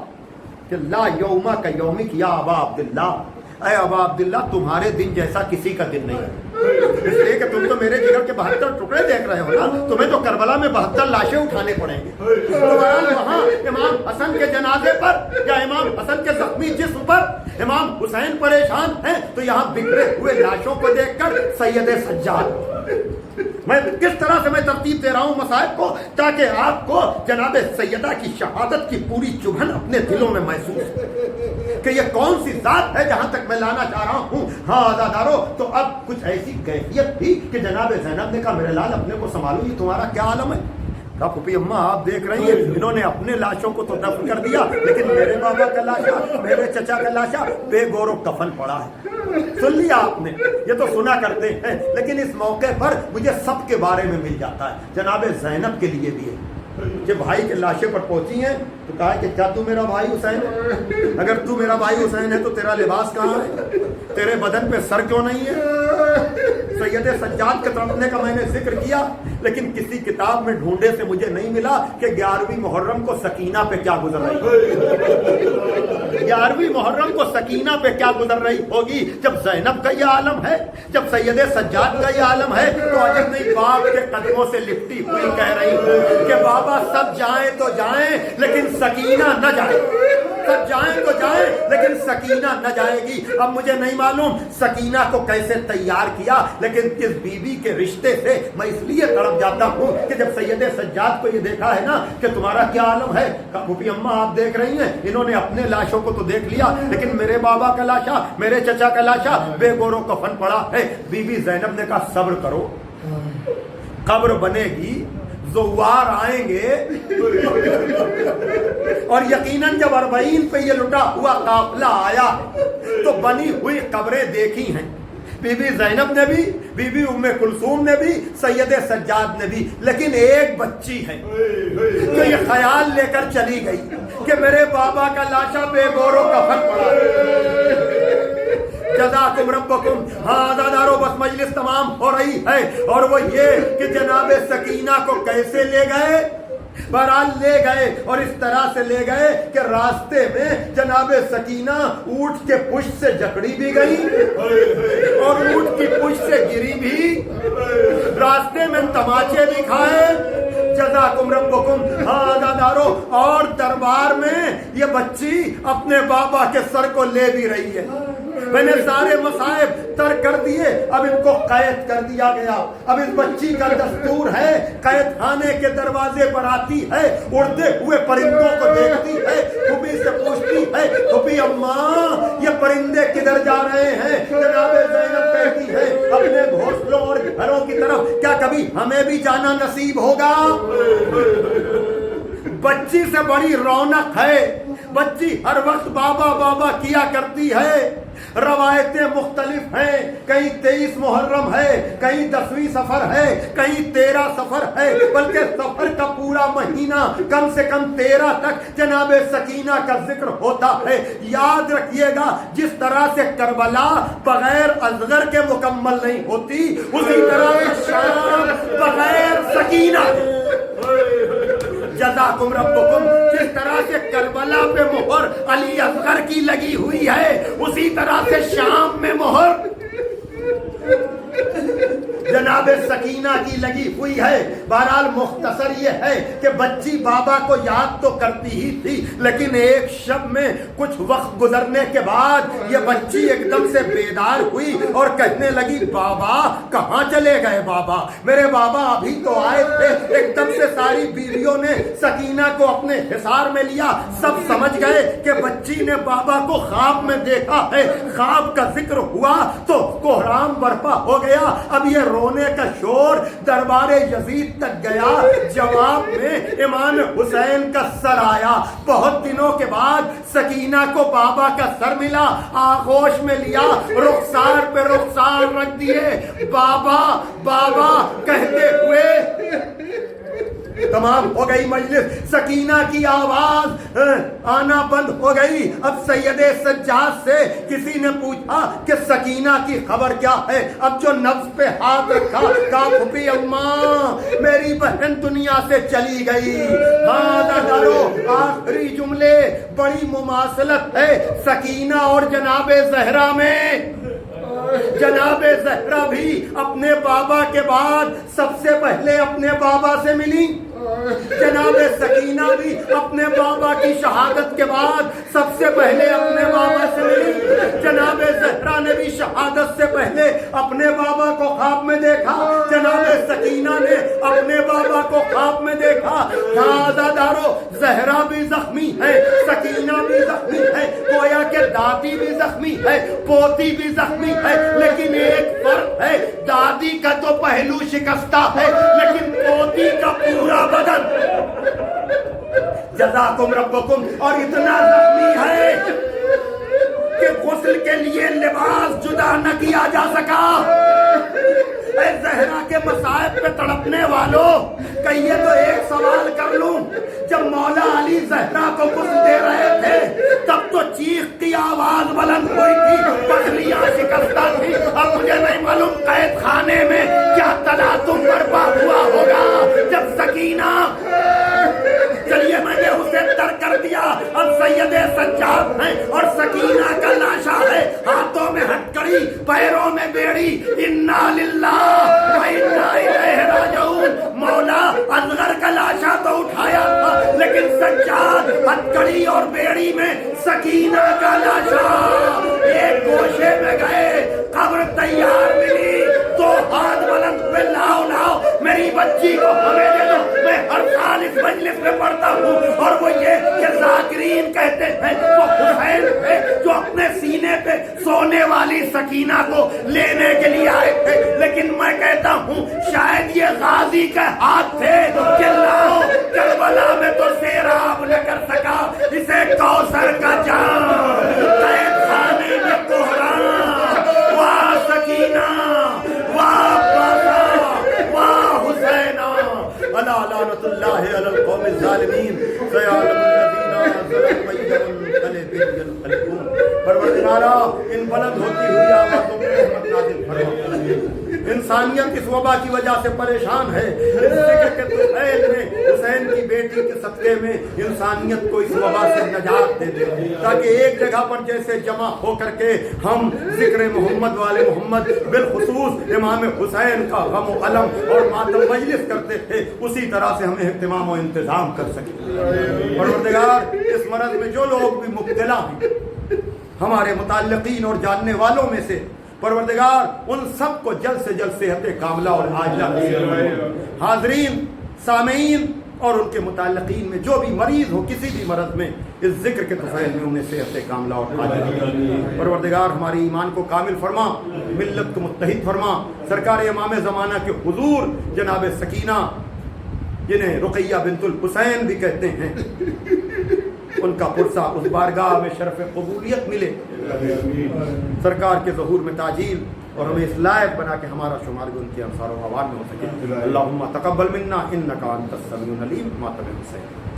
کہ لا یوما کا یومک یا ابا عبداللہ, اے ابا عبداللہ تمہارے دن جیسا کسی کا دن نہیں ہے. اس لیے کہ تم تو میرے جگر کے 72 ٹکڑے دیکھ رہے ہو نا, تمہیں تو کربلا میں 72 لاشیں اٹھانے پڑیں گے. وہاں امام حسن کے جنازے پر یا امام حسن کے زخمی جسم پر امام حسین پریشان ہیں, تو یہاں بکھرے ہوئے لاشوں کو دیکھ کر سید سجاد. میں کس طرح سے میں ترتیب دے رہا ہوں مصائب کو, تاکہ آپ کو جناب سیدہ کی شہادت کی پوری چبھن اپنے دلوں میں محسوس ہو کہ یہ کون سی ذات ہے جہاں تک میں لانا چاہ رہا ہوں. ہاں عزادارو, تو اب کچھ ایسی کیفیت تھی کہ جناب زینب نے کہا میرے لال اپنے کو سنبھالو, یہ تمہارا کیا عالم ہے. کہا پھوپھی اماں آپ دیکھ رہی ہیں انہوں نے اپنے لاشوں کو تو دفن کر دیا, لیکن میرے بابا کا لاشا, میرے چچا کا لاشا بے گور و کفن پڑا ہے. سن لیا آپ نے, یہ تو سنا کرتے ہیں, لیکن اس موقع پر مجھے سب کے بارے میں مل جاتا ہے. جناب زینب کے لیے بھی ہے کہ بھائی کے لاشیں پر پہنچی ہیں تو کہا کہ کیا تو میرا بھائی حسین ہے؟ اگر تو میرا بھائی حسین ہے تو تیرا لباس کہاں ہے, تیرے بدن پہ سر کیوں نہیں ہے؟ سید سجاد کے تڑپنے کا میں نے ذکر کیا, لیکن کسی کتاب میں ڈھونڈے سے مجھے نہیں ملا کہ 11ویں محرم کو سکینہ پہ کیا گزر رہی ہے. 11ویں محرم کو سکینہ پہ کیا گزر رہی ہوگی جب زینب کا یہ عالم ہے, جب سید سجاد کا یہ عالم ہے. تو عجب نہیں باپ کے قدموں سے لپٹی ہوئی کہہ رہی ہوں کہ بابا سب جائیں تو جائیں لیکن سکینہ نہ جائے, سب جائیں تو جائیں لیکن سکینہ نہ جائے گی. اب مجھے نہیں معلوم سکینہ کو کیسے تیار کیا, لیکن کس بیوی کے رشتے سے میں اس لیے تڑپ جاتا ہوں کہ جب سید سجاد کو یہ دیکھا ہے نا کہ تمہارا کیا عالم ہے, کہا پھوپھی اماں آپ دیکھ رہی ہیں انہوں نے اپنے لاشوں کو تو دیکھ لیا, لیکن میرے بابا کا لاشا, میرے چچا کا لاشا بے گور و کفن پڑا ہے. بی بی زینب نے کہا صبر کرو, قبر بنے گی, زوار آئیں گے, اور یقیناً جب 40 پہ یہ لٹا ہوا قافلہ آیا تو بنی ہوئی قبریں دیکھی ہیں بی بی زینب نے بھی, بی بی ام کلثوم نے بھی, سید سجاد نے بھی, لیکن ایک بچی ہے تو یہ خیال لے کر چلی گئی کہ میرے بابا کا لاشا بے گور و کفن پڑا ہے. جزاکم ربکم ہذا دارو بس مجلس تمام ہو رہی ہے، اور وہ یہ کہ جناب سکینہ کو کیسے لے گئے؟ بہرحال لے گئے، اور اس طرح سے لے گئے کہ راستے میں جناب سکینہ اونٹ کے پشت سے جکڑی بھی گئی اور اونٹ کی پشت سے گری بھی، راستے میں تماچے بھی کھائے۔ جزاکم ربکم ہذا دارو، اور دربار میں یہ بچی اپنے بابا کے سر کو لے بھی رہی ہے۔ میں نے سارے مصائب تر کر دیے، اب ان کو قید کر دیا گیا۔ اب اس بچی کا دستور ہے، قید خانے کے دروازے پر آتی ہے، اڑتے ہوئے پرندوں کو دیکھتی ہے، پھوپھی سے پوچھتی ہے پھوپھی اماں یہ پرندے کدھر جا رہے ہیں؟ جناب زینب کہتی ہے اپنے گھونسلوں اور گھروں کی طرف، کیا کبھی ہمیں بھی جانا نصیب ہوگا؟ بچی سے بڑی رونق ہے، بچی ہر وقت بابا بابا کیا کرتی ہے۔ روایتیں مختلف ہیں، کہیں 23 محرم ہے، کہیں 10ویں سفر ہے، کہیں 13 سفر ہے، بلکہ سفر کا پورا مہینہ کم سے کم 13 تک جناب سکینہ کا ذکر ہوتا ہے۔ یاد رکھیے گا، جس طرح سے کربلا بغیر اصغر کے مکمل نہیں ہوتی، اسی طرح سے شام بغیر سکینہ، جزاکم ربکم، جس طرح سے کربلا پہ مہر علی اصغر کی لگی ہوئی ہے، اسی طرح سے شام میں مہر جناب سکینہ کی لگی ہوئی ہے۔ بہرحال مختصر یہ ہے کہ بچی بابا کو یاد تو کرتی ہی تھی، لیکن ایک شب میں کچھ وقت گزرنے کے بعد یہ بچی ایک دم سے بیدار ہوئی اور کہنے لگی بابا کہاں چلے گئے؟ بابا میرے بابا ابھی تو آئے تھے۔ ایک دم سے ساری بیویوں نے سکینہ کو اپنے حصار میں لیا، سب سمجھ گئے کہ بچی نے بابا کو خواب میں دیکھا ہے۔ خواب کا ذکر ہوا تو کوہرام برپا ہو گیا۔ اب یہ رونے کا شور دربار یزید تک گیا۔ جواب میں امام حسین کا سر آیا۔ بہت دنوں کے بعد سکینہ کو بابا کا سر ملا، آغوش میں لیا، رخسار پہ رخسار رکھ دیے، بابا بابا کہتے ہوئے تمام ہو گئی مجلس۔ سکینہ کی آواز آنا بند ہو گئی۔ اب سید سجاد سے کسی نے پوچھا کہ سکینہ کی خبر کیا ہے؟ اب جو نفس پہ ہاتھ رکھا، کہا پھوپھی اماں میری بہن دنیا سے چلی گئی۔ ہاں دارو آخری جملے بڑی مماثلت ہے سکینہ اور جناب زہرا میں۔ جناب زہرا بھی اپنے بابا کے بعد سب سے پہلے اپنے بابا سے ملی، جناب سکینہ بھی اپنے بابا کی شہادت کے بعد سب سے پہلے اپنے بابا سے ملی۔ جناب زہرا نے بھی شہادت سے پہلے اپنے بابا کو خواب میں دیکھا، جناب سکینہ نے اپنے بابا کو خواب میں دیکھا۔ عزادارو زہرا بھی زخمی ہے، سکینہ بھی زخمی ہے، گویا کہ دادی بھی زخمی ہے، پوتی بھی زخمی ہے، لیکن ایک فرق ہے، دادی کا تو پہلو شکستہ ہے لیکن پوتی کا پورا بدن جزاکم ربکم اور اتنا زخمی ہے کہ غسل کے لیے لباس جدا نہ کیا جا سکا۔ اے زہرا کے مصائب پہ تڑپنے والوں، کہیے تو ایک سوال کر لوں، جب مولا علی زہرا کو غسل دے رہے تھے تب تو چیخ کی آواز بلند ہوئی تھی، پسلیاں شکستہ تھی، اور مجھے نہیں معلوم قید خانے میں کیا تلاطم برپا ہوا ہوگا جب سکینہ، چلیے میں نے اسے ترک کر دیا، اب سید سجاد ہیں اور سکینہ کا لاشا ہے، ہاتھوں میں ہتکڑی، پیروں میں بیڑی، انا للہ و انا الیہ راجعون۔ مولا اصغر کا لاشا تو اٹھایا تھا لیکن سجاد ہتکڑی اور بیڑی میں سکینہ کا لاشا، ایک گوشے میں گئے، قبر تیار ملی، تو ہاتھ بلند ہوئے، لاؤ لاؤ میری بچی کو ہمیں دے دو۔ میں ہر سال اس مجلس میں پڑھتا ہوں، اور وہ یہ کہ ذاکرین کہتے ہیں وہ حسین ہے جو اپنے سینے پہ سونے والی سکینہ کو لینے کے لیے آئے تھے، لیکن میں کہتا ہوں شاید یہ غازی کا ہاتھ تھے کہ لاؤ، کربلا میں تو سیراب نہ کر سکا اسے کوثر کا جام، قید خانے میں کوہرام، واہ سکینہ، واہ بابا، واہ حسینہ، الا لعنت اللہ علی القوم الظالمین، سیعلم الذین ظلموا من ینقلب علی عقبیہ۔ پروردگار تعالیٰ ان بلند ہوتی ہوئی آوازوں میں رحمت نازل فرما۔ انسانیت اس وبا کی وجہ سے پریشان ہے، اس ذکر کے طفیل میں حسین کی بیٹی کے صدقے میں انسانیت کو اس وبا سے نجات دے دے، تاکہ ایک جگہ پر جیسے جمع ہو کر کے ہم ذکر محمد والے محمد بالخصوص امام حسین کا غم و علم اور ماتم مجلس کرتے تھے، اسی طرح سے ہمیں اہتمام و انتظام کر سکیں۔ پروردگار اس مرض میں جو لوگ بھی مبتلا ہیں ہمارے متعلقین اور جاننے والوں میں سے، پروردگار ان سب کو جلد سے جلد صحت کاملہ اور عاجلہ نصیب فرما۔ حاضرین، سامعین اور ان کے متعلقین میں جو بھی مریض ہو کسی بھی مرض میں، اس ذکر کے طفیل میں انہیں صحت کاملہ اور عاجلہ۔ پروردگار ہماری ایمان کو کامل فرما، ملت کو متحد فرما۔ سرکار امام زمانہ کے حضور جناب سکینہ، جنہیں رقیہ بنت الحسین بھی کہتے ہیں، ان کا پرسہ اس بارگاہ میں شرف قبولیت ملے، سرکار کے ظہور میں تاجیل، اور ہمیں اس لائق بنا کہ ہمارا شمار بھی ان کے انصار و عوان میں ہو سکے۔ اللہم تقبل منا انکا انت السمیع العلیم۔ ماتم حسین۔